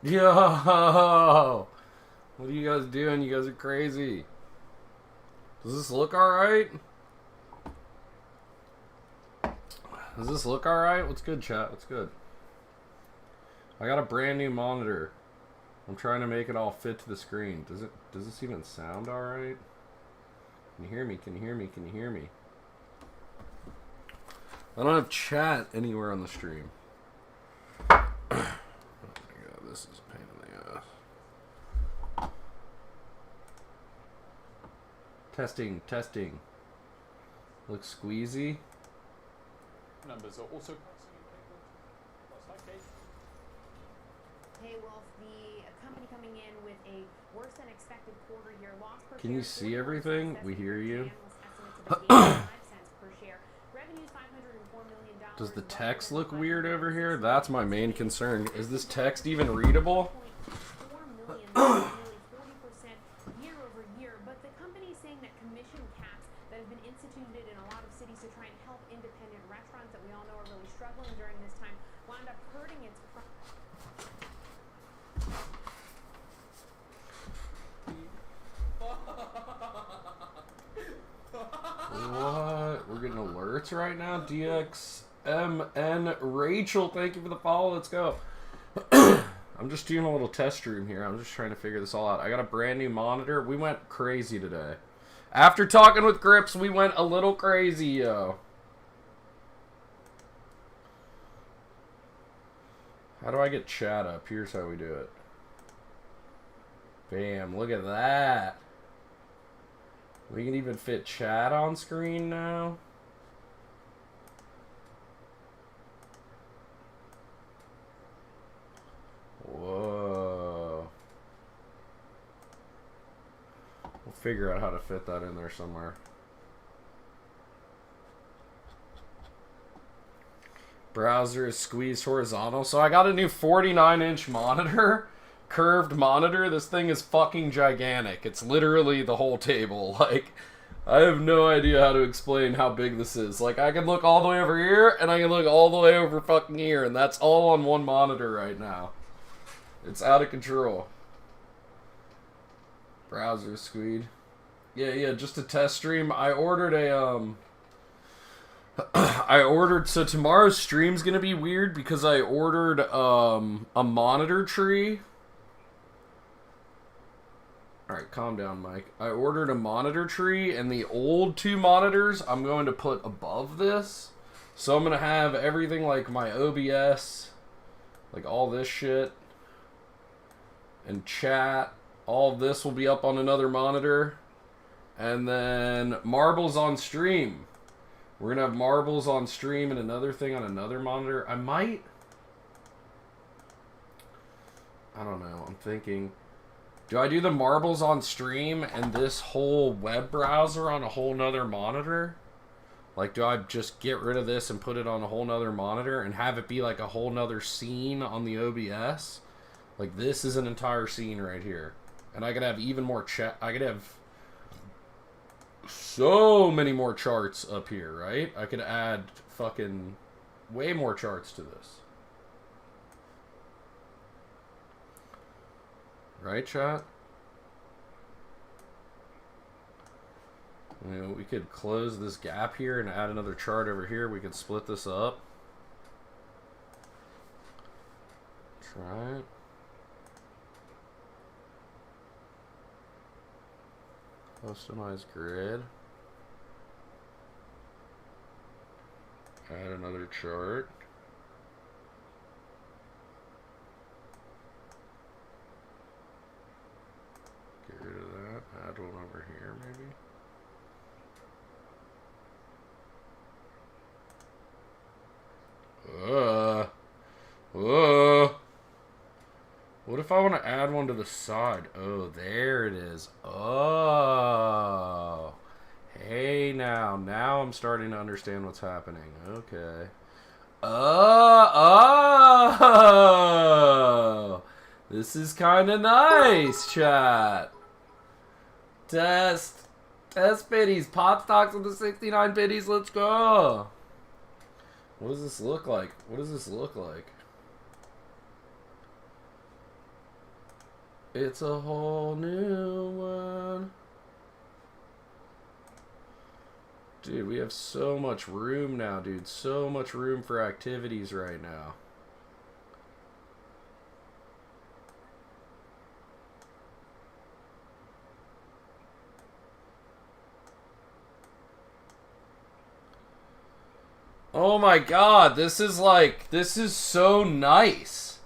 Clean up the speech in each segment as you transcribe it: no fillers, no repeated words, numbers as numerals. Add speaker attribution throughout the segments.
Speaker 1: Yo! What are you guys doing? You guys are crazy. Does this look alright? Does this look alright? What's good, chat? What's good? I got a brand new monitor. I'm trying to make it all fit to the screen. Does this even sound alright? Can you hear me? Can you hear me? Can you hear me? I don't have chat anywhere on the stream. Oh my god, this is a pain in the ass. Testing, testing. Looks squeezy.
Speaker 2: Numbers are also
Speaker 3: Hey, Wolf, the company coming in with a worse than expected quarter year loss per
Speaker 1: Can you see
Speaker 3: share,
Speaker 1: everything? We hear you. Does the text look weird over here? That's my main concern. Is this text even readable?
Speaker 3: Year over year, but the company is saying that commission caps that have been instituted in a lot of cities to try and help independent restaurants that we all know are really struggling during this time wound up hurting its
Speaker 1: What? We're getting alerts right now? DXMN Rachel, thank you for the follow. Let's go. I'm just doing a little test stream here. I'm just trying to figure this all out. I got a brand new monitor. We went crazy today. After talking with Grips, we went a little crazy, yo. How do I get chat up? Here's how we do it. Bam, look at that. We can even fit chat on screen now. Whoa. We'll figure out how to fit that in there somewhere. Browser is squeezed horizontal. So I got a new 49-inch monitor. Curved monitor. This thing is fucking gigantic. It's literally the whole table. Like, I have no idea how to explain how big this is. Like, I can look all the way over here, and I can look all the way over fucking here, and that's all on one monitor right now. It's out of control. Browser squeed. Yeah, just a test stream. I ordered a, so tomorrow's stream's gonna be weird because I ordered, a monitor tree. Alright, calm down, Mike. I ordered a monitor tree, and the old two monitors I'm going to put above this. So I'm going to have everything like my OBS, like all this shit, and chat. All of this will be up on another monitor. And then marbles on stream. We're going to have marbles on stream and another thing on another monitor. I don't know, I'm thinking... Do I do the marbles on stream and this whole web browser on a whole nother monitor? Like, do I just get rid of this and put it on a whole nother monitor and have it be like a whole nother scene on the OBS? Like, this is an entire scene right here. And I could have even more chat. I could have so many more charts up here, right? I could add fucking way more charts to this. Right, chat? You know, we could close this gap here and add another chart over here. We could split this up. Try it. Customize grid. Add another chart. Get rid of that. Add one over here, maybe. What if I want to add one to the side? Oh, there it is. Oh. Hey, now I'm starting to understand what's happening. Okay. Oh. This is kind of nice, chat. Test biddies. Pot stocks with the 69 biddies. Let's go. What does this look like? What does this look like? It's a whole new one. Dude, we have so much room now, dude. So much room for activities right now. Oh my god, this is so nice.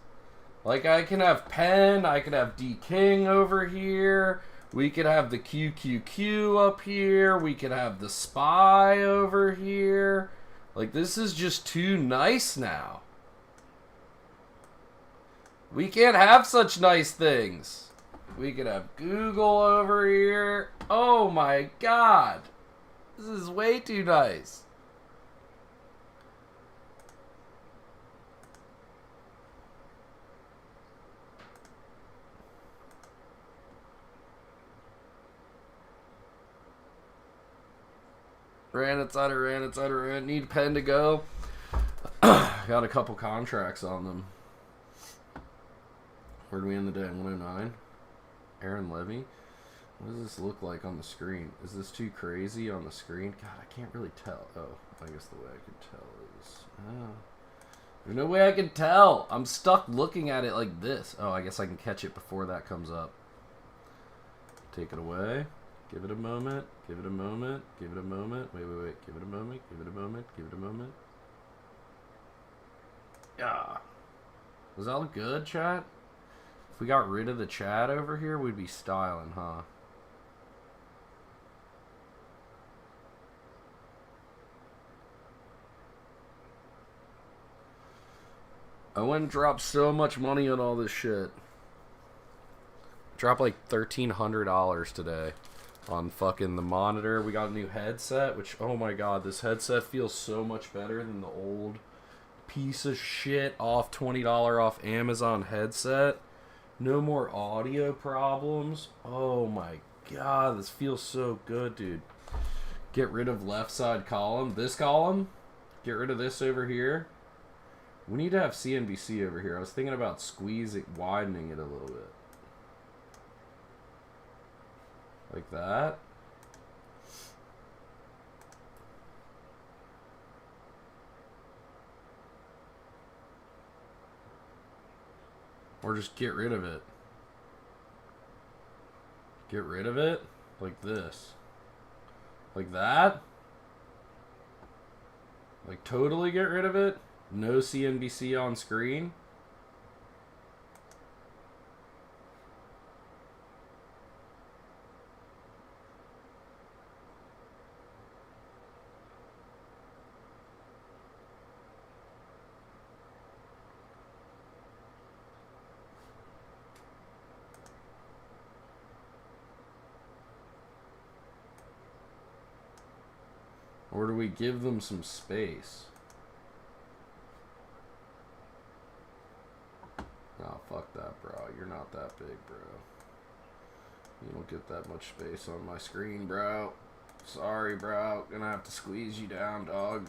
Speaker 1: Like, I can have Pen, I can have D King over here. We could have the QQQ up here. We could have the Spy over here. Like, this is just too nice now. We can't have such nice things. We could have Google over here. Oh my god. This is way too nice. Ran it. Need Pen to go. Got a couple contracts on them. Where'd we end the day? 109? Aaron Levy? What does this look like on the screen? Is this too crazy on the screen? God, I can't really tell. Oh, I guess the way I can tell is... Oh. There's no way I can tell. I'm stuck looking at it like this. Oh, I guess I can catch it before that comes up. Take it away. Give it a moment. Give it a moment. Give it a moment. Wait. Give it a moment. Give it a moment. Give it a moment. Yeah. Was that look good, chat? If we got rid of the chat over here, we'd be styling, huh? I went and dropped so much money on all this shit. Dropped like $1,300 today on fucking the monitor. We got a new headset, which, oh my god, this headset feels so much better than the old piece of shit off $20 off Amazon headset. No more audio problems. Oh my god, this feels so good, dude. Get rid of left side column. This column. Get rid of this over here. We need to have CNBC over here. I was thinking about widening it a little bit. Like that. Or just get rid of it. Get rid of it. Like this. Like that. Like totally get rid of it. No CNBC on screen. Or do we give them some space? Oh, fuck that, bro. You're not that big, bro. You don't get that much space on my screen, bro. Sorry, bro. Gonna have to squeeze you down, dog.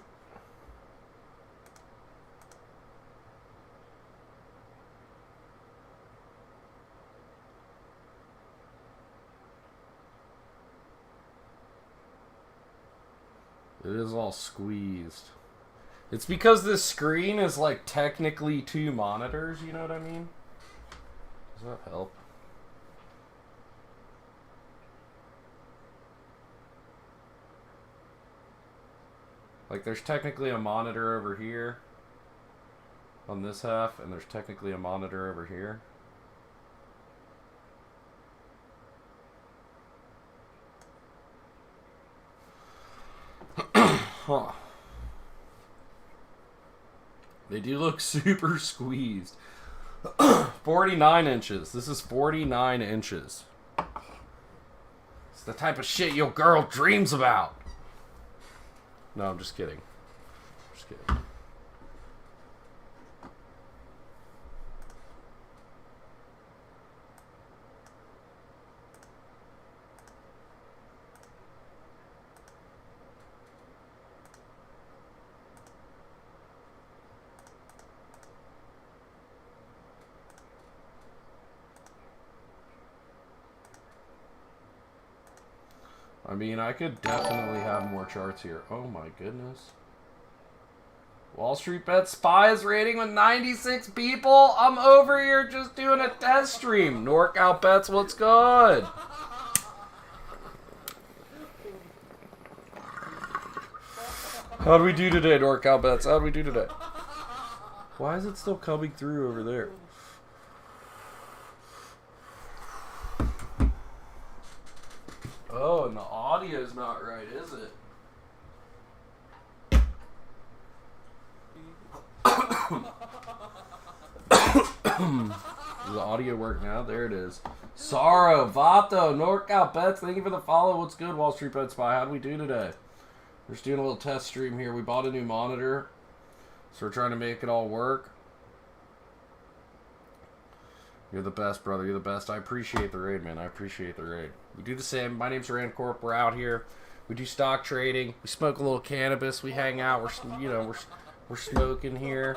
Speaker 1: It is all squeezed. It's because this screen is like technically two monitors, you know what I mean? Does that help? Like there's technically a monitor over here on this half, and there's technically a monitor over here. Huh. They do look super squeezed. 49 inches. This is 49 inches. It's the type of shit your girl dreams about. No, I'm just kidding. Just kidding. I mean, I could definitely have more charts here. Oh my goodness. Wall Street Bet Spy is rating with 96 people. I'm over here just doing a test stream. NorCal Bets, what's good? How'd we do today, NorCal Bets? How'd we do today? Why is it still coming through over there? Oh, and the audio's not right, is it? Does the audio work now? There it is. Sorrow, Vato, NorCal Bets, thank you for the follow. What's good, Wall Street Bet Spy? How'd we do today? We're just doing a little test stream here. We bought a new monitor, so we're trying to make it all work. You're the best, brother. You're the best. I appreciate the raid, man. I appreciate the raid. We do the same. My name's Rand Corp. We're out here. We do stock trading. We smoke a little cannabis. We hang out. We're smoking here,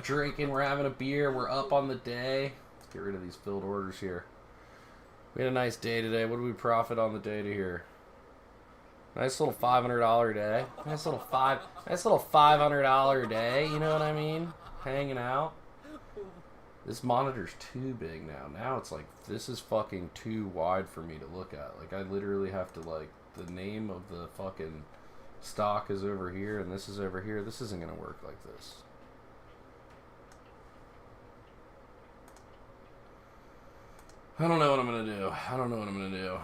Speaker 1: drinking. We're having a beer. We're up on the day. Let's get rid of these filled orders here. We had a nice day today. What did we profit on the day to here? Nice little $500 day. Nice little $500 day. You know what I mean? Hanging out. This monitor's too big now. Now it's like, this is fucking too wide for me to look at. Like, I literally have to, like, the name of the fucking stock is over here and this is over here. This isn't going to work like this. I don't know what I'm going to do. I don't know what I'm going to do.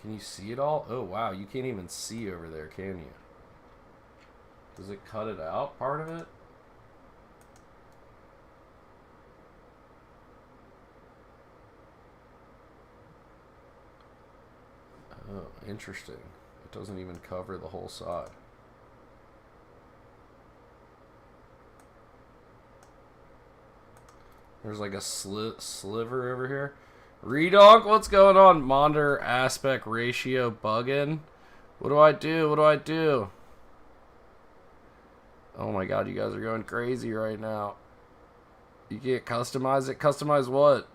Speaker 1: Can you see it all? Oh, wow. You can't even see over there, can you? Does it cut it out, part of it? Oh, interesting. It doesn't even cover the whole side. There's like a sliver over here. Redonk, what's going on? Monitor aspect ratio bugging. What do I do? What do I do? Oh my god, you guys are going crazy right now. You can't customize it? Customize what?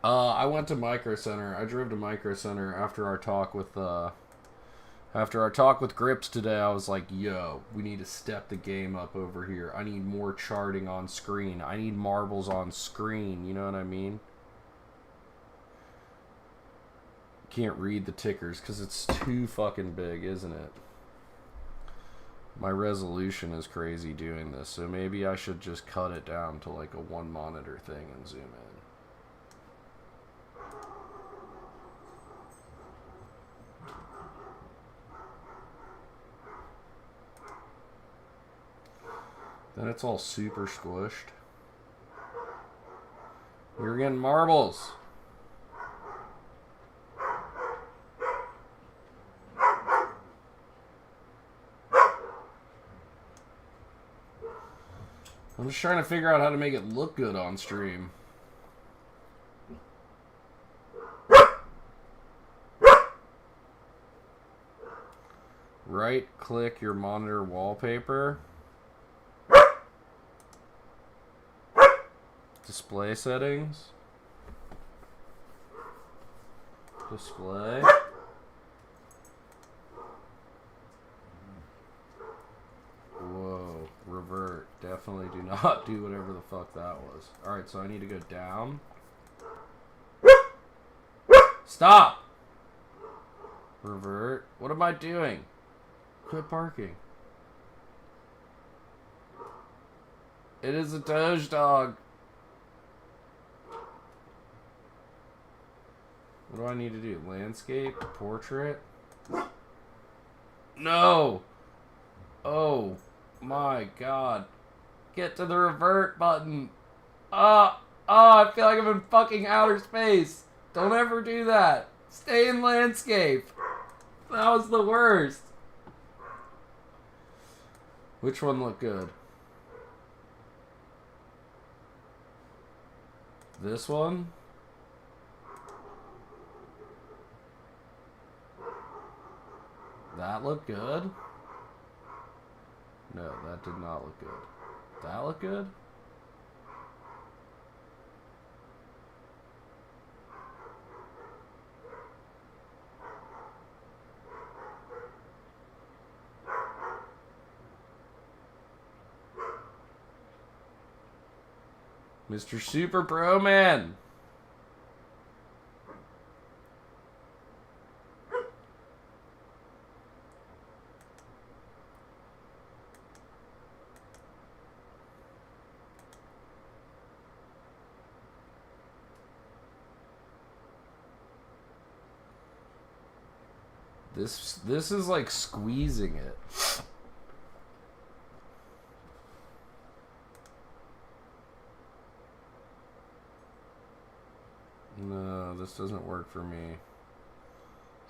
Speaker 1: I went to Micro Center. I drove to Micro Center after our talk with Grips today. I was like, yo, we need to step the game up over here. I need more charting on screen. I need marbles on screen. You know what I mean? Can't read the tickers because it's too fucking big, isn't it? My resolution is crazy doing this, so maybe I should just cut it down to like a one monitor thing and zoom in. Then it's all super squished. You're getting marbles. I'm just trying to figure out how to make it look good on stream. Right click your monitor wallpaper. Display settings. Display. Whoa. Revert. Definitely do not do whatever the fuck that was. Alright, so I need to go down. Stop! Revert. What am I doing? Quit barking. It is a Doge dog. What do I need to do? Landscape? Portrait? No! Oh my god. Get to the revert button. I feel like I'm in fucking outer space. Don't ever do that. Stay in landscape. That was the worst. Which one looked good? This one? That looked good? No, that did not look good. That look good? Mr. Super Pro Man. This is like squeezing it. No, this doesn't work for me.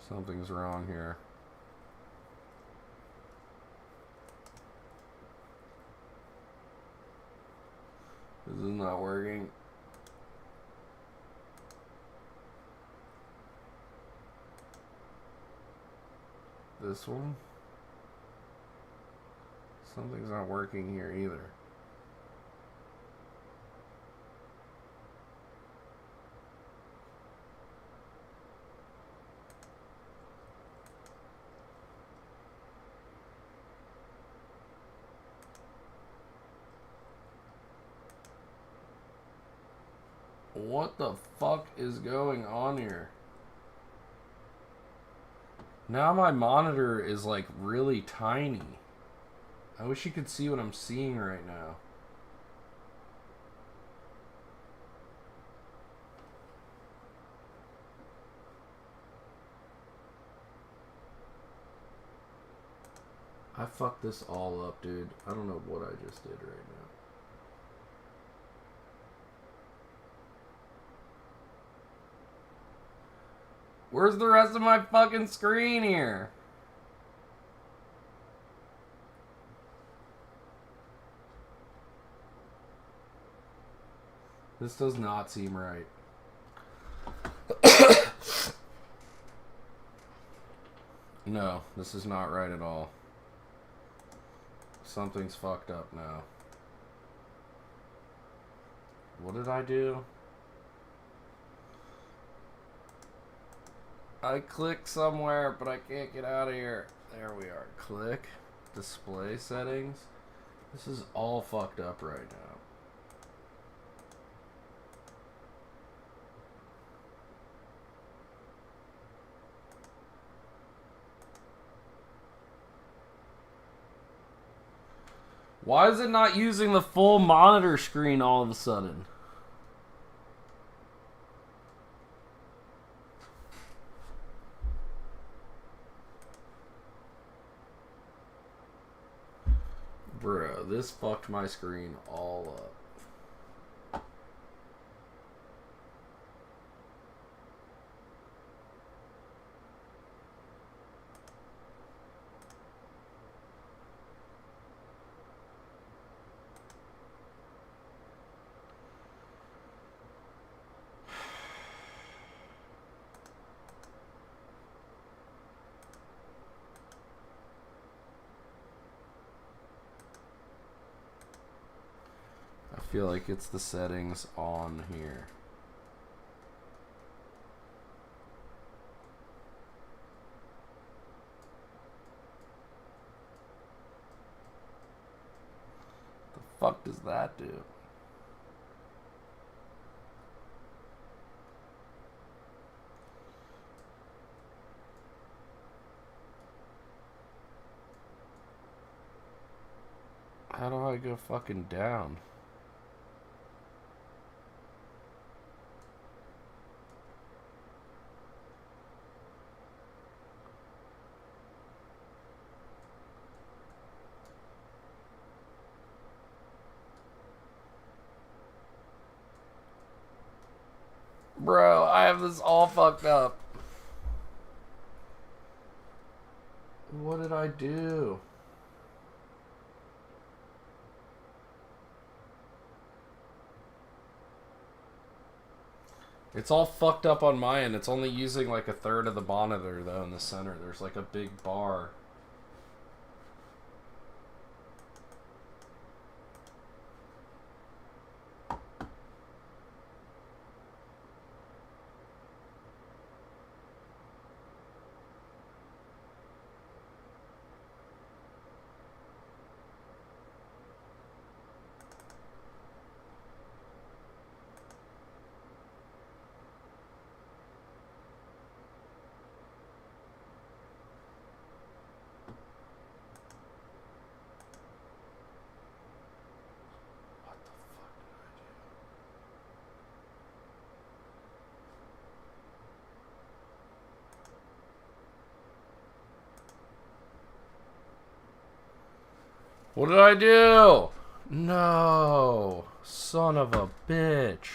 Speaker 1: Something's wrong here. This is not working. This one? Something's not working here either. What the fuck is going on here? Now my monitor is like really tiny. I wish you could see what I'm seeing right now. I fucked this all up, dude. I don't know what I just did right now. Where's the rest of my fucking screen here? This does not seem right. No, this is not right at all. Something's fucked up now. What did I do? I clicked somewhere, but I can't get out of here. There we are. Click. Display settings. This is all fucked up right now. Why is it not using the full monitor screen all of a sudden? Bro, this fucked my screen all up. I feel like it's the settings on here. The fuck does that do? How do I go fucking down? Bro, I have this all fucked up. What did I do? It's all fucked up on my end. It's only using like a third of the monitor though in the center. There's like a big bar. What did I do? No. Son of a bitch.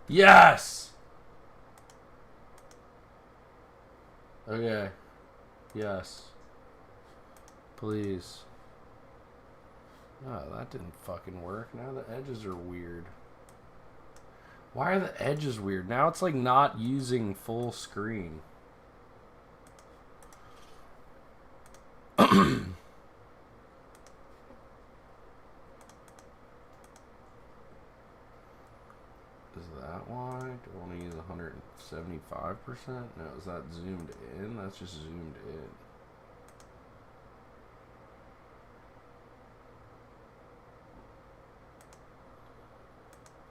Speaker 1: Yes! Okay. Yes. Please. Oh, that didn't fucking work. Now the edges are weird. Why are the edges weird? Now it's like not using full screen. Is that why? Do I want to use 175%? No, is that zoomed in? That's just zoomed in.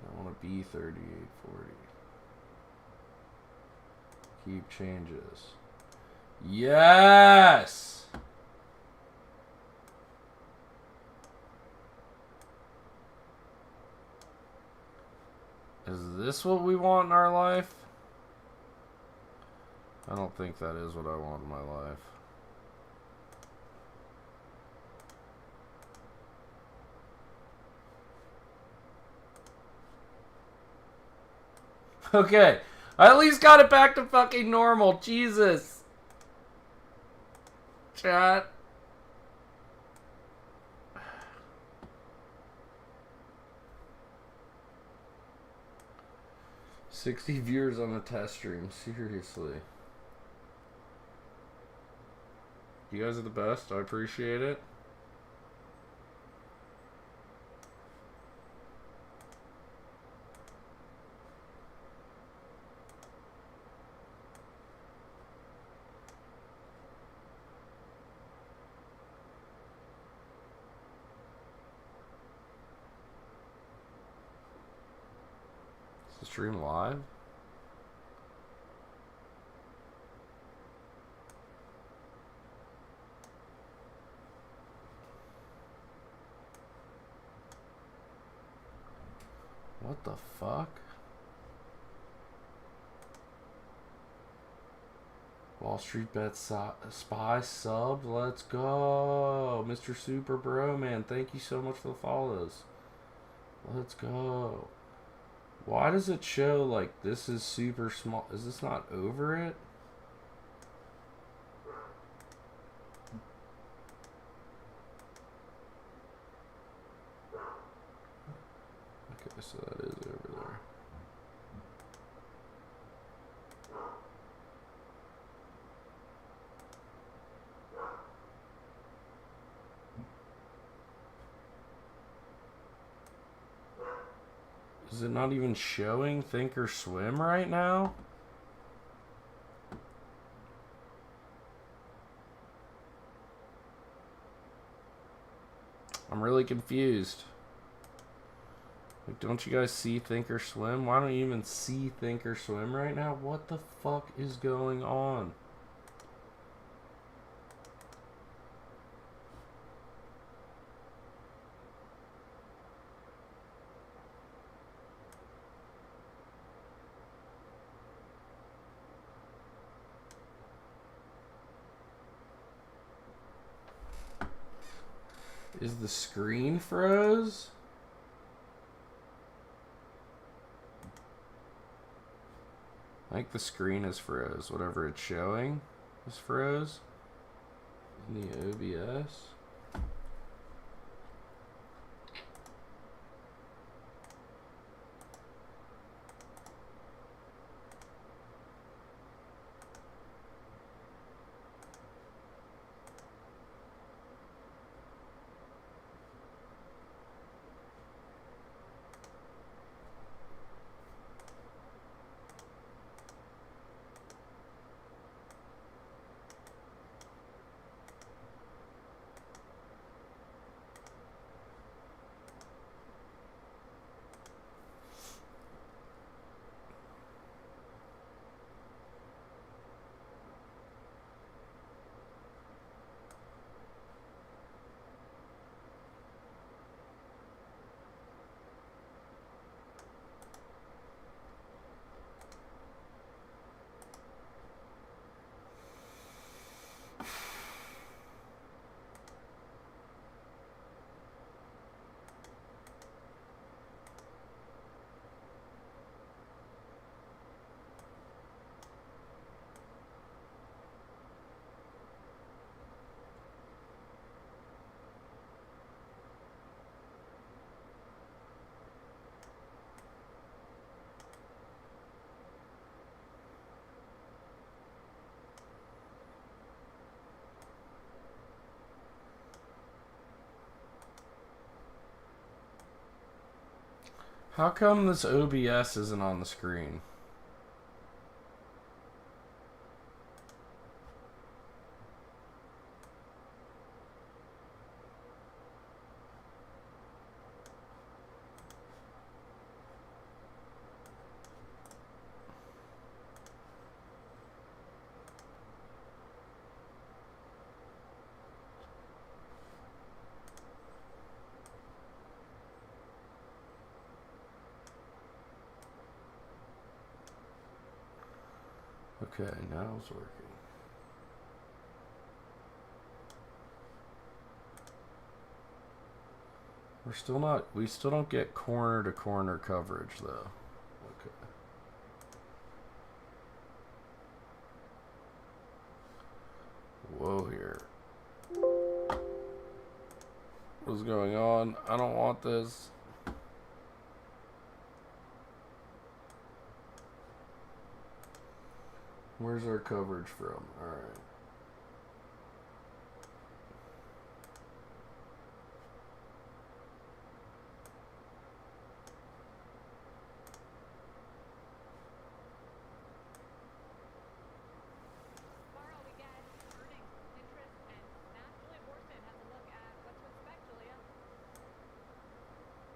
Speaker 1: I want to be 3840. Keep changes. Yes! Is this what we want in our life? I don't think that is what I want in my life. Okay, I at least got it back to fucking normal. Jesus. Chat. $60 viewers on the test stream. Seriously. You guys are the best. I appreciate it. Is the stream live? What the fuck? Wall Street Bet Spy subbed. Let's go. Mr. Super Bro, man. Thank you so much for the follows. Let's go. Why does it show like this is super small? Is this not over it? Okay, so that is over there. Is it not even showing Thinkorswim right now? I'm really confused. Like, don't you guys see Thinkorswim? Why don't you even see Thinkorswim right now? What the fuck is going on? Is the screen froze? I think the screen is froze. Whatever it's showing is froze. In the OBS. How come this OBS isn't on the screen? Okay, now it's working. We still don't get corner to corner coverage though. Okay. Whoa here. What's going on? I don't want this. Where's our coverage from? Alright.
Speaker 3: Tomorrow we get earnings, interest, and snap. Julia Boorstin has a look at what to expect, Julia.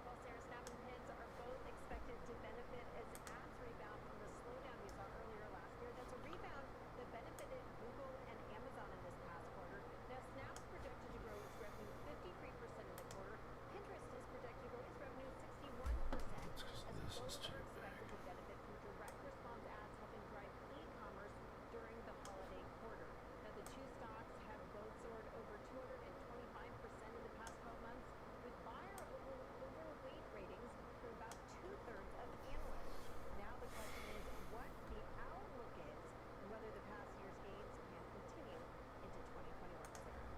Speaker 3: Well, Sarah, Snap and Pins are both expected to benefit as ads rebound from the slowdown we saw earlier last year. That's a rebound that benefited Google and Amazon in this past quarter. Now, Snap's projected to grow its revenue 53% in the quarter. Pinterest is projected to grow its revenue 61%.
Speaker 1: This is too big.
Speaker 3: Expected to benefit from direct response ads helping drive e-commerce during the holiday quarter. Now, the two stocks have both soared over 225% in the past 12 months, with buyer overweight ratings from about two-thirds of analysts. Now the question is what the outlook is and whether the past year's gains can continue into 2021. Sarah.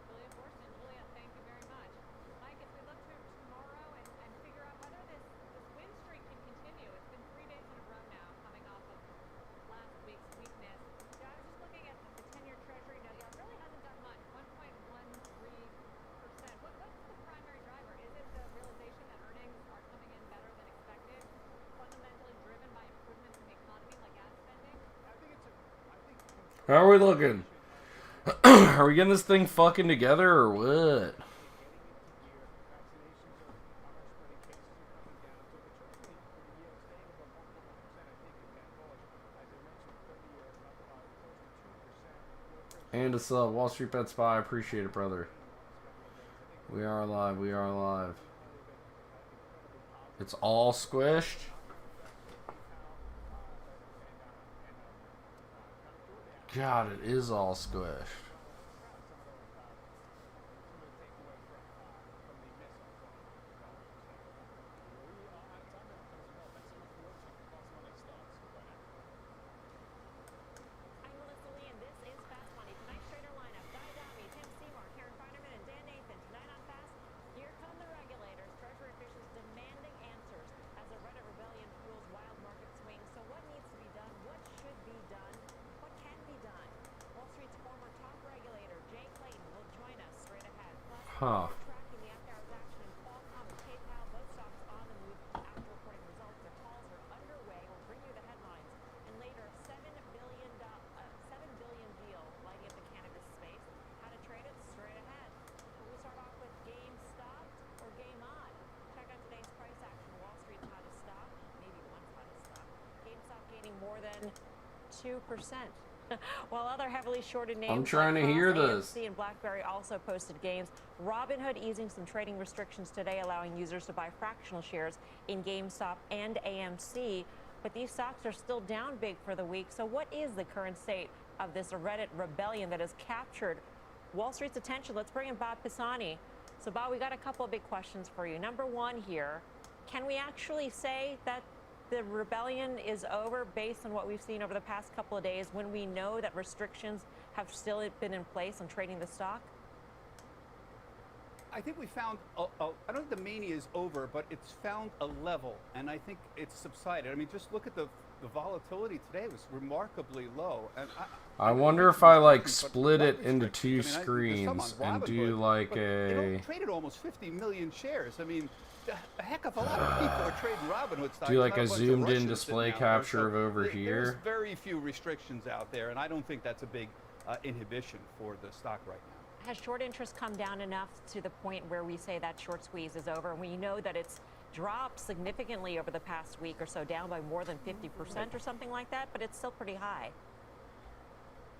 Speaker 3: Julia Boorstin. Julia, thank you very much. Mike, as we look to tomorrow and figure out whether this win streak can continue, it's been 3 days in a row now coming off of last week's weakness. Yeah, I was just looking at the 10-year treasury note. Yeah, it really hasn't done much, 1.13%. What's the primary driver? Is it the realization that earnings are coming in better than expected, fundamentally driven by improvements in the economy like ad spending?
Speaker 1: How are we looking? Are we getting this thing fucking together or what? And a sub, Wall Street Bet Spy, I appreciate it, brother. We are alive, we are alive. It's all squished. God, it is all squished.
Speaker 3: I'm Melissa Lee, and this is Fast Money. Tonight's trader lineup: Guy Adami, Tim Seymour, Karen Feinerman, and Dan Nathan. Tonight on Fast, here come the regulators. Treasury officials demanding answers as a Reddit rebellion fuels wild market swings. So what needs to be done? What should be done? What can be done? Wall Street's former top regulator, Jay Clayton, will join us straight ahead. Plus,
Speaker 1: Huh.
Speaker 3: we're tracking the after-hours action in Qualcomm and PayPal. Both stocks on the move after reporting results. Their calls are underway. We'll bring you the headlines. And later, $7 billion deal lighting up the cannabis space. How to trade it straight ahead. But we start off with GameStop or Game On. Check out today's price action. Wall Street's hottest stock, maybe once hottest stock. GameStop gaining more than 2%. While other heavily shorted names
Speaker 1: I'm trying
Speaker 3: like
Speaker 1: to hear
Speaker 3: Cross,
Speaker 1: this.
Speaker 3: AMC, and BlackBerry also posted gains. Robinhood easing some trading restrictions today, allowing users to buy fractional shares in GameStop and AMC. But these stocks are still down big for the week. So what is the current state of this Reddit rebellion that has captured Wall Street's attention? Let's bring in Bob Pisani. So Bob, we got a couple of big questions for you. Number one here, can we actually say that the rebellion is over based on what we've seen over the past couple of days when we know that restrictions have still been in place on trading the stock?
Speaker 4: I think we found, I don't think the mania is over, but it's found a level, and I think it's subsided. I mean, just look at the volatility today. It was remarkably low. And
Speaker 1: I wonder if I like split it into two screens and do like
Speaker 4: It
Speaker 1: a...
Speaker 4: traded almost 50 million shares. I mean, a heck of a lot of people are trading Robinhood stocks.
Speaker 1: Do like
Speaker 4: not
Speaker 1: a
Speaker 4: bunch of
Speaker 1: zoomed in
Speaker 4: Russians
Speaker 1: display
Speaker 4: sitting out there.
Speaker 1: capture
Speaker 4: So
Speaker 1: of over
Speaker 4: there's
Speaker 1: here.
Speaker 4: very few restrictions out there, and I don't think that's a big inhibition for the stock right now.
Speaker 3: Has short interest come down enough to the point where we say that short squeeze is over? And we know that it's dropped significantly over the past week or so, down by more than 50% or something like that, but it's still pretty high.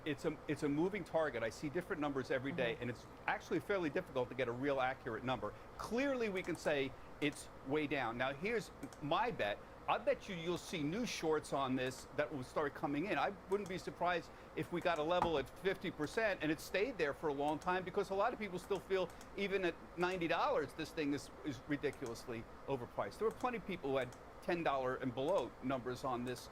Speaker 4: It's a moving target. I see different numbers every day, and it's actually fairly difficult to get a real accurate number. Clearly, we can say it's way down. Now, here's my bet. I bet you'll see new shorts on this that will start coming in. I wouldn't be surprised if we got a level at 50% and it stayed there for a long time, because a lot of people still feel even at $90, this thing is ridiculously overpriced. There were plenty of people who had $10 and below numbers on this,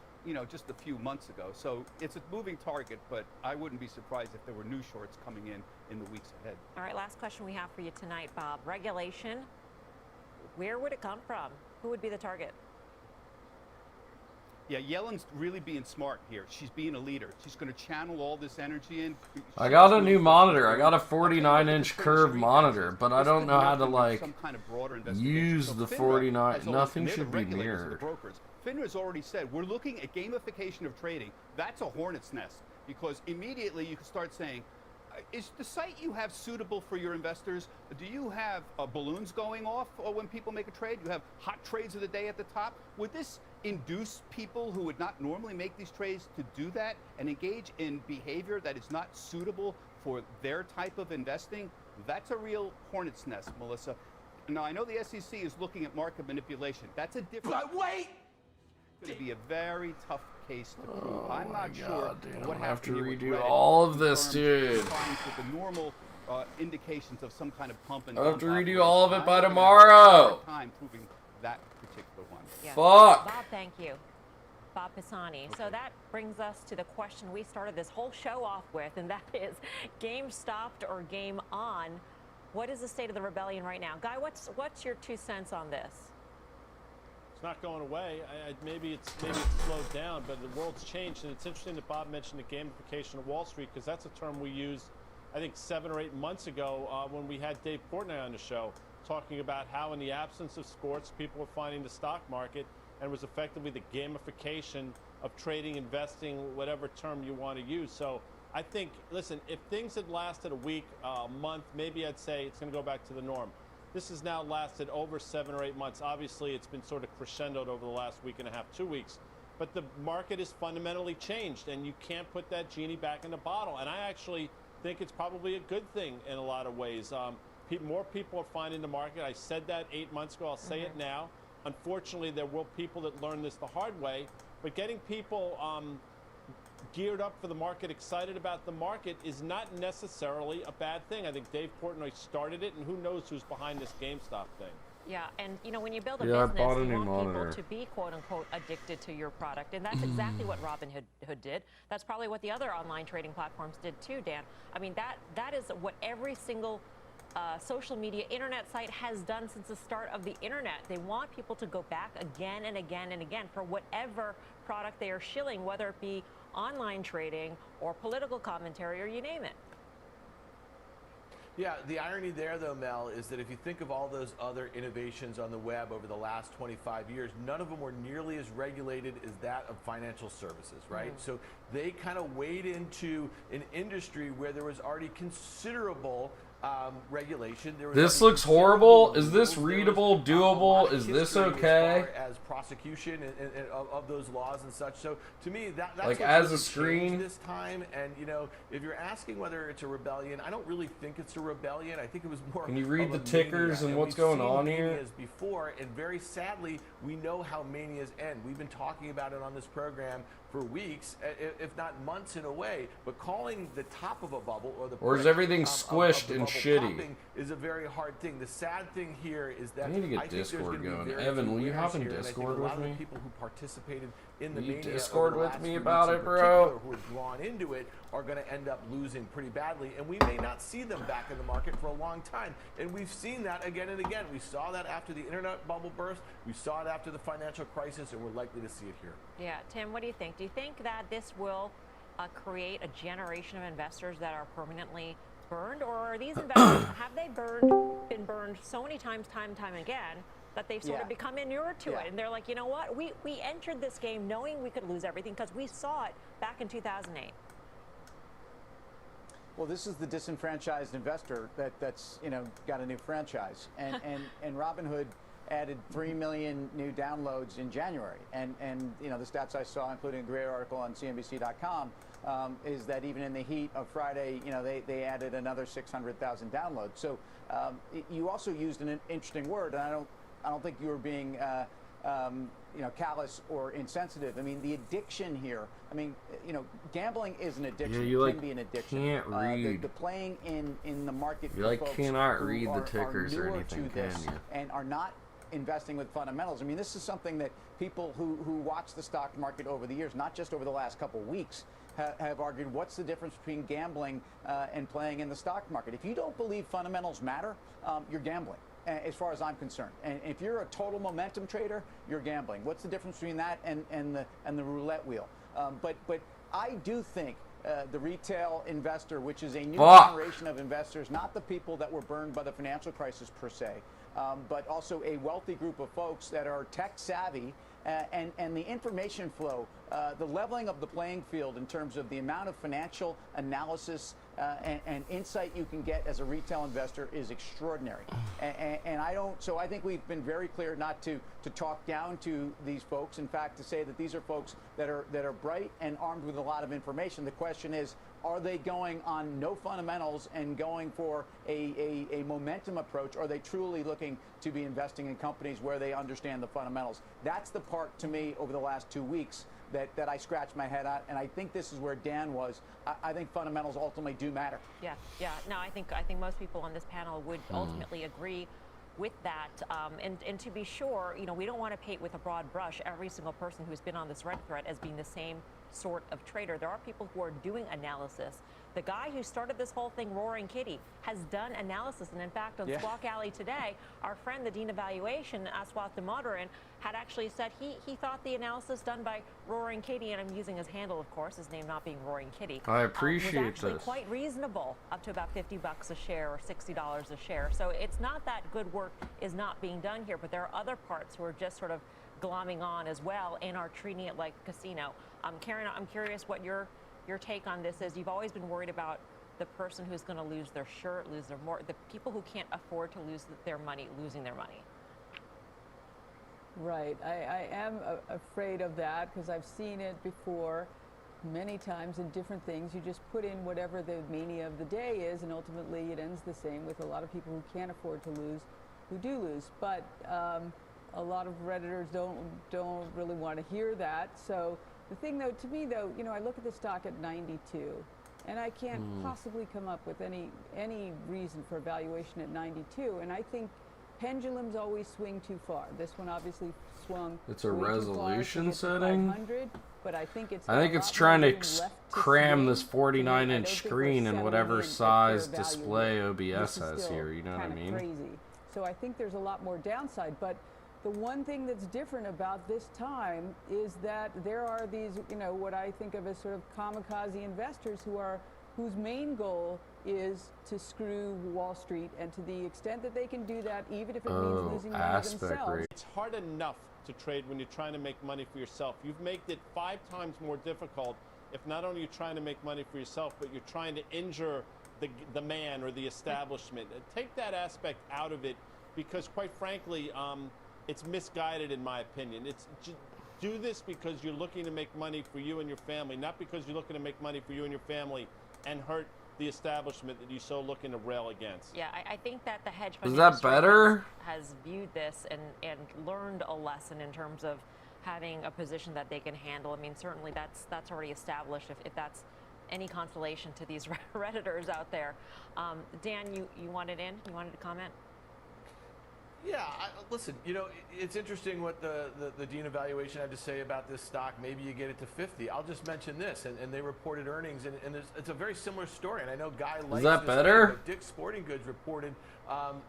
Speaker 4: just a few months ago. So it's a moving target, but I wouldn't be surprised if there were new shorts coming in the weeks ahead.
Speaker 3: All right, last question we have for you tonight, Bob. Regulation, where would it come from? Who would be the target?
Speaker 4: Yeah, Yellen's really being smart here. She's being a leader. She's going to channel all this energy in.
Speaker 1: I got a new monitor. I got a 49-inch curved monitor, but I don't know how to like use the 49. Nothing should be mirrored.
Speaker 4: FINRA's already said we're looking at gamification of trading. That's a hornet's nest, because immediately you can start saying, is the site you have suitable for your investors? Do you have balloons going off when people make a trade? You have hot trades of the day at the top? Would this induce people who would not normally make these trades to do that and engage in behavior that is not suitable for their type of investing? That's a real hornet's nest, Melissa. Now, I know the SEC is looking at market manipulation. That's a different...
Speaker 5: But wait!
Speaker 4: It's going to be a very tough case to prove. I'm not sure
Speaker 1: dude,
Speaker 4: what
Speaker 1: I have to
Speaker 4: happened
Speaker 1: redo all of this, dude.
Speaker 4: with the normal indications of some kind of pump and
Speaker 1: I have to
Speaker 4: dump
Speaker 1: redo
Speaker 4: operation.
Speaker 1: all of it by
Speaker 4: I'm gonna have a
Speaker 1: tomorrow.
Speaker 4: hard time proving that particular one.
Speaker 3: Yes.
Speaker 1: Fuck.
Speaker 3: Bob, thank you. Bob Pisani. So that brings us to the question we started this whole show off with, and that is game stopped or game on? What is the state of the rebellion right now? Guy, what's your 2 cents on this?
Speaker 6: It's not going away. Maybe it's slowed down, but the world's changed, and it's interesting that Bob mentioned the gamification of Wall Street, because that's a term we used, I think, 7 or 8 months ago when we had Dave Portnoy on the show, talking about how in the absence of sports, people were finding the stock market, and it was effectively the gamification of trading, investing, whatever term you want to use. So I think, listen, if things had lasted a week, a month, maybe I'd say it's going to go back to the norm. This has now lasted over 7 or 8 months. Obviously, it's been sort of crescendoed over the last week and a half, 2 weeks. But the market is fundamentally changed, and you can't put that genie back in the bottle. And I actually think it's probably a good thing in a lot of ways. More people are finding the market. I said that 8 months ago. I'll say it now. Unfortunately, there will people that learn this the hard way. But getting people geared up for the market, excited about the market, is not necessarily a bad thing. I think Dave Portnoy started it, and who knows who's behind this GameStop thing.
Speaker 3: Yeah, and when you build a
Speaker 1: Yeah, I
Speaker 3: business,
Speaker 1: bought a
Speaker 3: you
Speaker 1: new
Speaker 3: want
Speaker 1: monitor.
Speaker 3: people to be quote unquote addicted to your product, and that's exactly what Robinhood did. That's probably what the other online trading platforms did too, Dan. I mean, that is what every single social media internet site has done since the start of the internet. They want people to go back again and again and again for whatever product they are shilling, whether it be online trading or political commentary or you name it.
Speaker 5: Yeah, the irony there, though, Mel, is that if you think of all those other innovations on the web over the last 25 years, none of them were nearly as regulated as that of financial services, right? So they kind of wade into an industry where there was already considerable regulation.
Speaker 1: This looks horrible. Is this readable, doable? Is this okay?
Speaker 5: As far as prosecution and of those laws and such. So to me, that's
Speaker 1: like
Speaker 5: what's
Speaker 1: as
Speaker 5: really
Speaker 1: a screen
Speaker 5: changed this time. And if you're asking whether it's a rebellion, I don't really think it's a rebellion. I think it was more.
Speaker 1: Can you read
Speaker 5: of
Speaker 1: the
Speaker 5: a
Speaker 1: tickers
Speaker 5: mania.
Speaker 1: and what's
Speaker 5: we've
Speaker 1: going
Speaker 5: seen
Speaker 1: on here?
Speaker 5: manias before, and very sadly, we know how manias end. We've been talking about it on this program for weeks, if not months in a way, but calling the top of a bubble or
Speaker 1: is everything squished
Speaker 5: of the
Speaker 1: and
Speaker 5: bubble
Speaker 1: shitty?
Speaker 5: popping is a very hard thing. The sad thing here is that
Speaker 1: I need to get
Speaker 5: think there's
Speaker 1: Discord
Speaker 5: gonna be
Speaker 1: going.
Speaker 5: very
Speaker 1: Evan,
Speaker 5: few
Speaker 1: will you
Speaker 5: winners
Speaker 1: hop in
Speaker 5: here, and I think
Speaker 1: Discord
Speaker 5: a lot
Speaker 1: with
Speaker 5: of the
Speaker 1: me?
Speaker 5: people who participated in the
Speaker 1: Will you
Speaker 5: mania
Speaker 1: Discord
Speaker 5: over the
Speaker 1: with
Speaker 5: last
Speaker 1: me
Speaker 5: few
Speaker 1: about
Speaker 5: weeks
Speaker 1: it,
Speaker 5: in
Speaker 1: bro?
Speaker 5: particular, who have drawn into it, are going to end up losing pretty badly, and we may not see them back in the market for a long time. And we've seen that again and again. We saw that after the internet bubble burst. We saw it after the financial crisis, and we're likely to see it here.
Speaker 3: Yeah, Tim, what do you think? Do you think that this will create a generation of investors that are permanently burned, or are these investors have they been burned so many times, time and time again, that they've sort of become inured to it. And they're like, you know what? We entered this game knowing we could lose everything because we saw it back in 2008.
Speaker 7: Well, this is the disenfranchised investor that's got a new franchise, and Robinhood added 3 million new downloads in January, and the stats I saw, including a great article on CNBC.com, is that even in the heat of Friday, they added another 600,000 downloads. So you also used an interesting word, and I don't think you were being callous or insensitive. I mean, the addiction here. I mean, gambling is an addiction.
Speaker 1: Yeah,
Speaker 7: it can be an addiction.
Speaker 1: Can't read.
Speaker 7: The playing in the market.
Speaker 1: You
Speaker 7: for folks
Speaker 1: cannot
Speaker 7: who
Speaker 1: read the tickers
Speaker 7: are
Speaker 1: or
Speaker 7: newer
Speaker 1: anything,
Speaker 7: to this
Speaker 1: can you?
Speaker 7: and are not investing with fundamentals. I mean, this is something that people who watch the stock market over the years, not just over the last couple of weeks, have argued, what's the difference between gambling and playing in the stock market? If you don't believe fundamentals matter, you're gambling, as far as I'm concerned. And if you're a total momentum trader, you're gambling. What's the difference between that and the roulette wheel? But I do think the retail investor, which is a new generation of investors, not the people that were burned by the financial crisis per se, but also a wealthy group of folks that are tech savvy, and the information flow, the leveling of the playing field in terms of the amount of financial analysis and insight you can get as a retail investor is extraordinary. So I think we've been very clear not to talk down to these folks. In fact, to say that these are folks that are bright and armed with a lot of information. The question is, are they going on no fundamentals and going for a momentum approach? Or are they truly looking to be investing in companies where they understand the fundamentals? That's the part, to me, over the last 2 weeks that I scratched my head at, and I think this is where Dan was. I think fundamentals ultimately do matter. Yeah.
Speaker 3: No, I think most people on this panel would ultimately agree with that. And to be sure, we don't want to paint with a broad brush every single person who's been on this Reddit thread as being the same sort of trader. There are people who are doing analysis. The guy who started this whole thing, Roaring Kitty, has done analysis. And in fact, on Squawk Alley today, our friend, the Dean of Valuation, Aswath Damodaran, had actually said he thought the analysis done by Roaring Kitty, and I'm using his handle, of course, his name not being Roaring Kitty,
Speaker 1: I appreciate
Speaker 3: was actually
Speaker 1: this.
Speaker 3: quite reasonable, up to about $50 a share or $60 a share. So it's not that good work is not being done here, but there are other parts who are just sort of glomming on as well and are treating it like a casino. Karen, I'm curious what your take on this is. You've always been worried about the person who's going to lose their shirt, lose their the people who can't afford to lose their money, losing their money.
Speaker 8: Right. I am afraid of that because I've seen it before many times in different things. You just put in whatever the mania of the day is, and ultimately it ends the same with a lot of people who can't afford to lose, who do lose. But a lot of Redditors don't really want to hear that. So the thing, though, to me, though, I look at the stock at 92, and I can't possibly come up with any reason for valuation at 92. And I think pendulums always swing too far. This one obviously swung.
Speaker 1: It's a
Speaker 8: way too far to
Speaker 1: resolution
Speaker 8: get to
Speaker 1: setting.
Speaker 8: 500, but I think it's
Speaker 1: trying to cram
Speaker 8: swing.
Speaker 1: this
Speaker 8: To me, I
Speaker 1: 49-inch
Speaker 8: don't think we're
Speaker 1: screen in
Speaker 8: settling
Speaker 1: whatever
Speaker 8: at
Speaker 1: size
Speaker 8: fair value
Speaker 1: display
Speaker 8: yet.
Speaker 1: OBS
Speaker 8: This is
Speaker 1: has
Speaker 8: still
Speaker 1: here. You know what I
Speaker 8: kinda
Speaker 1: mean?
Speaker 8: Crazy. So I think there's a lot more downside, but the one thing that's different about this time is that there are these, what I think of as sort of kamikaze investors whose main goal is to screw Wall Street, and to the extent that they can do that, even if it means losing money themselves.
Speaker 6: It's hard enough to trade when you're trying to make money for yourself. You've made it 5 times more difficult if not only you're trying to make money for yourself, but you're trying to injure the man or the establishment. Take that aspect out of it, because quite frankly, it's misguided in my opinion. Do this because you're looking to make money for you and your family, not because you're looking to make money for you and your family and hurt the establishment that you're so looking to rail against.
Speaker 3: Yeah, I think that the hedge fund
Speaker 1: Is that
Speaker 3: industry
Speaker 1: better?
Speaker 3: has viewed this and learned a lesson in terms of having a position that they can handle. I mean, certainly that's already established, if that's any consolation to these Redditors out there. Dan, you wanted in? You wanted to comment?
Speaker 5: Yeah, listen, it's interesting what the Dean Evaluation had to say about this stock. Maybe you get it to 50. I'll just mention this, and they reported earnings, and it's a very similar story. And I know Guy likes
Speaker 1: that
Speaker 5: this
Speaker 1: better?
Speaker 5: thing, but Dick's Sporting Goods reported,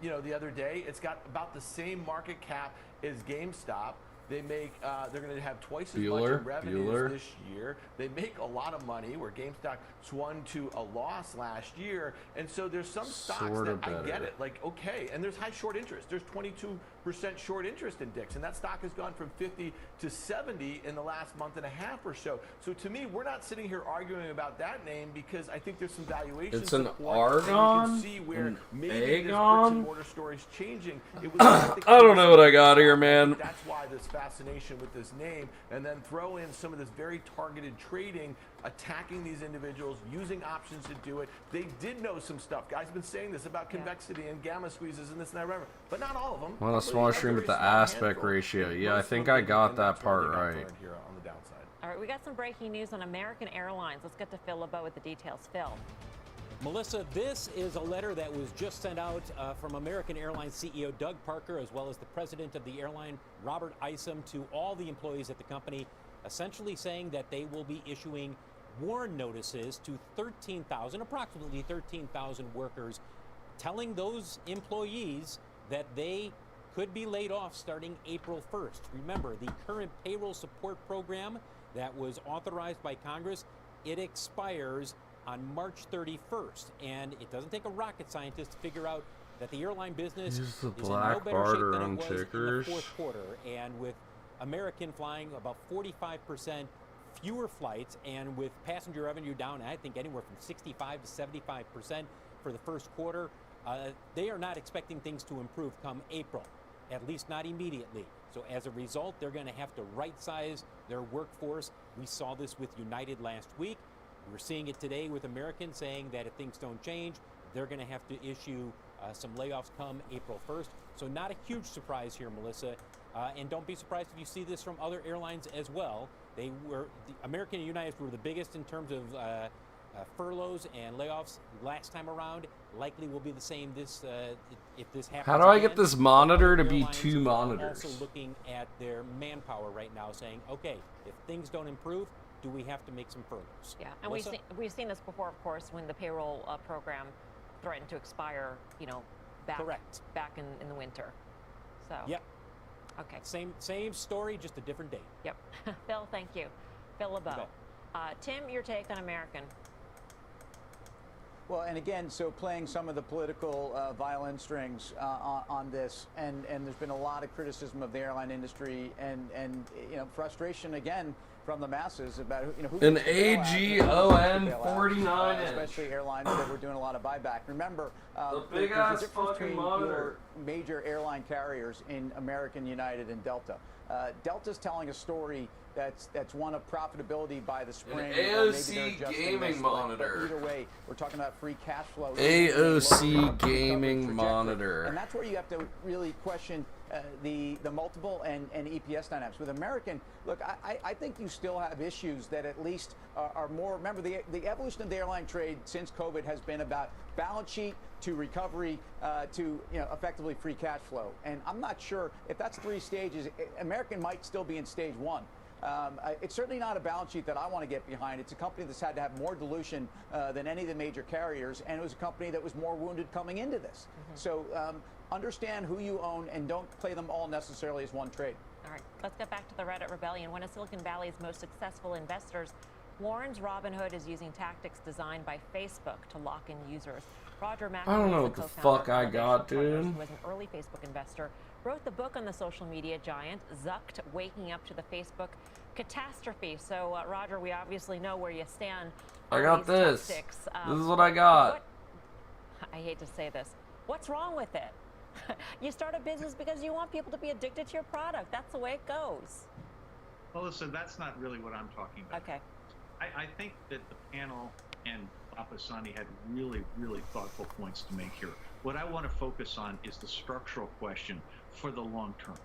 Speaker 5: the other day, it's got about the same market cap as GameStop. They make, they're going to have twice as much in revenues this year. They make a lot of money, where GameStop swung to a loss last year. And so there's some stocks that I get it. Like, okay, and there's high short interest. There's 22% short interest in Dick's, and that stock has gone from 50 to 70 in the last month and a half or so. So to me, we're not sitting here arguing about that name because I think there's some valuation
Speaker 1: It's an
Speaker 5: support, and
Speaker 1: Argon?
Speaker 5: you can see where
Speaker 1: An
Speaker 5: maybe this bricks
Speaker 1: Aegon?
Speaker 5: and mortar store is changing. It was
Speaker 1: I don't know what I got here, man.
Speaker 5: That's why this fascination with this name, and then throw in some of this very targeted trading, attacking these individuals, using options to do it. They did know some stuff. Guys have been saying this about convexity and gamma squeezes and this and that, whatever, but not all of them.
Speaker 1: Well, a small stream with the aspect ratio. Yeah, I think I got that part right.
Speaker 5: Here on the downside.
Speaker 3: All right, we got some breaking news on American Airlines. Let's get to Phil LeBeau with the details. Phil.
Speaker 9: Melissa, this is a letter that was just sent out from American Airlines CEO Doug Parker, as well as the president of the airline, Robert Isom, to all the employees at the company, essentially saying that they will be issuing warn notices to approximately 13,000 workers, telling those employees that they could be laid off starting April 1st. Remember, the current payroll support program that was authorized by Congress, it expires on March 31st, and it doesn't take a rocket scientist to figure out that the airline business is in no better shape than it was in the fourth quarter. And with American flying about 45% fewer flights, and with passenger revenue down, I think anywhere from 65 to 75% for the first quarter, they are not expecting things to improve come April, at least not immediately. So as a result, they're going to have to right-size their workforce. We saw this with United last week. We're seeing it today with American, saying that if things don't change, they're going to have to issue some layoffs come April 1st. So not a huge surprise here, Melissa. And don't be surprised if you see this from other airlines as well. American and United were the biggest in terms of furloughs and layoffs last time around. Likely will be the same if this happens.
Speaker 1: How do I
Speaker 9: again.
Speaker 1: get this monitor to be
Speaker 9: Airlines
Speaker 1: 2
Speaker 9: are
Speaker 1: monitors?
Speaker 9: Also looking at their manpower right now, saying, okay, if things don't improve, do we have to make some furloughs?
Speaker 3: Yeah, and we've seen this before, of course, when the payroll program threatened to expire, back in the winter. So.
Speaker 9: Yep.
Speaker 3: Okay.
Speaker 9: Same story, just a different date.
Speaker 3: Yep. Phil, thank you. Phil LeBeau. Tim, your take on American.
Speaker 7: Well, and again, so playing some of the political violin strings on this, and there's been a lot of criticism of the airline industry, and frustration again from the masses about who
Speaker 1: An AGON 49 inch.
Speaker 7: especially airlines that were doing a lot of buyback. Remember,
Speaker 1: The
Speaker 7: there's
Speaker 1: big
Speaker 7: a
Speaker 1: ass
Speaker 7: difference
Speaker 1: fucking
Speaker 7: between
Speaker 1: monitor.
Speaker 7: your major airline carriers in American, United, and Delta. Delta's telling a story that's one of profitability by the spring.
Speaker 1: An
Speaker 7: or maybe
Speaker 1: AOC
Speaker 7: they're adjusting
Speaker 1: gaming
Speaker 7: this, but
Speaker 1: monitor.
Speaker 7: Either way, we're talking about free cash flow.
Speaker 1: AOC gaming
Speaker 7: trajectory.
Speaker 1: monitor.
Speaker 7: And that's where you have to really question the multiple and EPS dynamics. With American, look, I think you still have issues that at least are more. Remember, the evolution of the airline trade since COVID has been about balance sheet to recovery to effectively free cash flow. And I'm not sure if that's 3 stages. American might still be in stage 1. It's certainly not a balance sheet that I want to get behind. It's a company that's had to have more dilution than any of the major carriers, and it was a company that was more wounded coming into this. So understand who you own and don't play them all necessarily as one trade.
Speaker 3: All right, let's get back to the Reddit rebellion. One of Silicon Valley's most successful investors warns Robinhood is using tactics designed by Facebook to lock in users. Roger McNamee,
Speaker 1: I don't know what the fuck I got, dude.
Speaker 3: Who was an early Facebook investor, wrote the book on the social media giant, Zucked, Waking Up to the Facebook Catastrophe. So, Roger, we obviously know where you stand.
Speaker 1: I got this.
Speaker 3: Tactics.
Speaker 1: This is what I got.
Speaker 3: I hate to say this. What's wrong with it? You start a business because you want people to be addicted to your product. That's the way it goes.
Speaker 10: Well, listen, that's not really what I'm talking about.
Speaker 3: Okay.
Speaker 10: I think that the panel and Lapasani had really, really thoughtful points to make here. What I want to focus on is the structural question for the long term.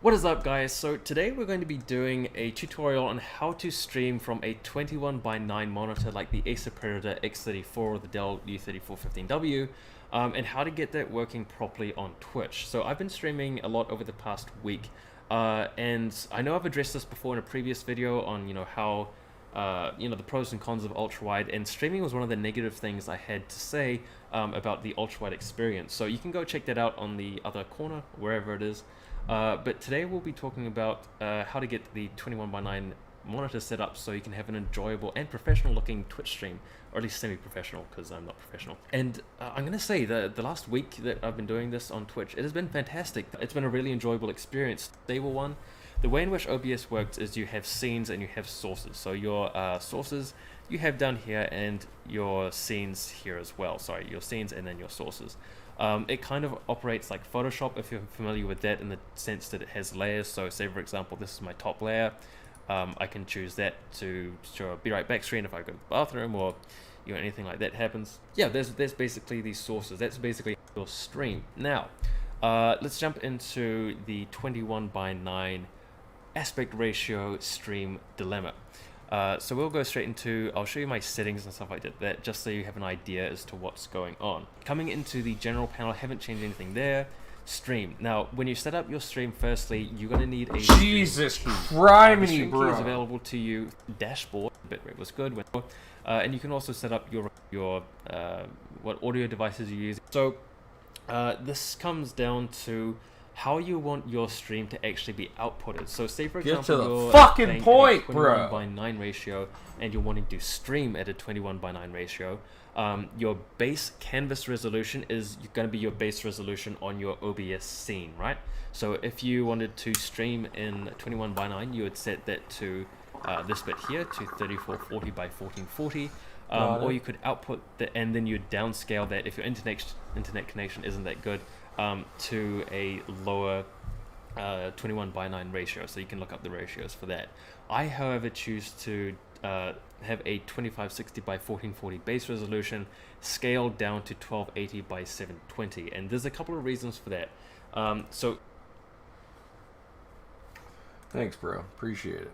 Speaker 11: What is up, guys? So today we're going to be doing a tutorial on how to stream from a 21:9 monitor like the Acer Predator X34 or the Dell U3415W, and how to get that working properly on Twitch. So I've been streaming a lot over the past week, and I know I've addressed this before in a previous video on how the pros and cons of ultra-wide, and streaming was one of the negative things I had to say about the ultra-wide experience. So you can go check that out on the other corner, wherever it is. But today we'll be talking about how to get the 21:9 monitor set up so you can have an enjoyable and professional looking Twitch stream, or at least semi-professional, because I'm not professional. And I'm gonna say the last week that I've been doing this on Twitch, it has been fantastic. It's been a really enjoyable experience, stable one. The way in which OBS works is you have scenes and you have sources. So your sources you have down here, and your scenes here as well. Sorry, your scenes and then your sources. It kind of operates like Photoshop, if you're familiar with that, in the sense that it has layers. So say for example, this is my top layer. I can choose that to show a be right back screen if I go to the bathroom, or anything like that happens. Yeah, there's basically these sources. That's basically your stream. Now, let's jump into the 21:9 aspect ratio stream dilemma. So we'll go straight into, I'll show you my settings and stuff like that, just so you have an idea as to what's going on. Coming into the general panel, I haven't changed anything there. Stream. Now, when you set up your stream, firstly, you're going to need a
Speaker 1: Jesus
Speaker 11: stream key.
Speaker 1: criminy,
Speaker 11: the stream
Speaker 1: bro.
Speaker 11: key is available to you. Dashboard, bitrate was good. And you can also set up your what audio devices you use. So this comes down to how you want your stream to actually be outputted. So say for example,
Speaker 1: Get to the
Speaker 11: you're
Speaker 1: fucking
Speaker 11: playing
Speaker 1: point,
Speaker 11: at a
Speaker 1: bro.
Speaker 11: 21:9 ratio, and you're wanting to stream at a 21:9 ratio. Your base canvas resolution is going to be your base resolution on your OBS scene, right? So if you wanted to stream in 21:9, you would set that to this bit here to 3440 by 1440. Or you could output that, and then you downscale that if your internet connection isn't that good, to a lower 21:9 ratio. So you can look up the ratios for that. I, however, choose to have a 2560 by 1440 base resolution, scaled down to 1280 by 720, and there's a couple of reasons for that. So
Speaker 1: thanks, bro. Appreciate it.